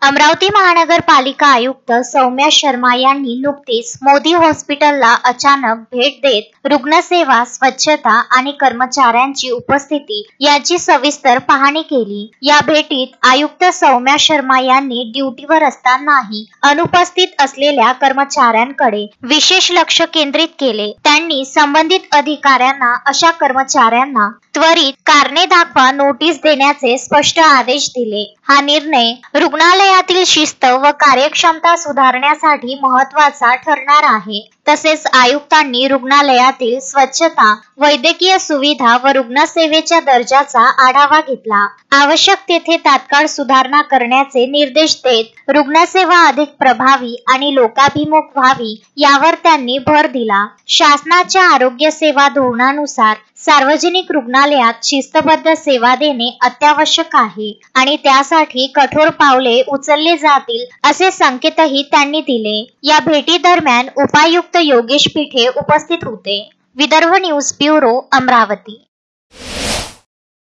अमरावती महानगरपालिका आयुक्त सौम्या शर्मा यांनी नुकतीच मोदी हॉस्पिटलला अचानक भेट देत रुग्णसेवा, स्वच्छता आणि कर्मचाऱ्यांची उपस्थिती याची सविस्तर पाहणी केली। या भेटीत आयुक्त सौम्या शर्मा यांनी ड्युटीवर असतानाही अनुपस्थित असलेल्या कर्मचाऱ्यांकडे विशेष लक्ष केंद्रित केले। त्यांनी संबंधित अधिकाऱ्यांना अशा कर्मचाऱ्यांना त्वरित कारणे दाखवा नोटीस देण्याचे स्पष्ट आदेश दिले। हा निर्णय रुग्णालयातील शिस्त व कार्यक्षमता सुधारण्यासाठी महत्त्वाचा ठरणार आहे। तसेच आयुक्तांनी रुग्णालयातील स्वच्छता, वैद्यकीय सुविधा व रुग्णसेवेच्या दर्जाचा आढावा घेतला। आवश्यक तेथे तात्काळ सुधारणा करण्याचे निर्देश देत रुग्णसेवा अधिक प्रभावी आणि लोकाभिमुख व्हावी यावर त्यांनी भर दिला। शासनाच्या आरोग्य सेवा धोरणानुसार सार्वजनिक रुग्णालयात शिस्तबद्ध सेवा देणे अत्यावश्यक आहे आणि त्यासाठी कठोर पावले उचलले जातील असे संकेतही त्यांनी दिले। या भेटी दरम्यान उपायुक्त योगेश पीठे उपस्थित होते। Vidarbha news bureau, Amravati.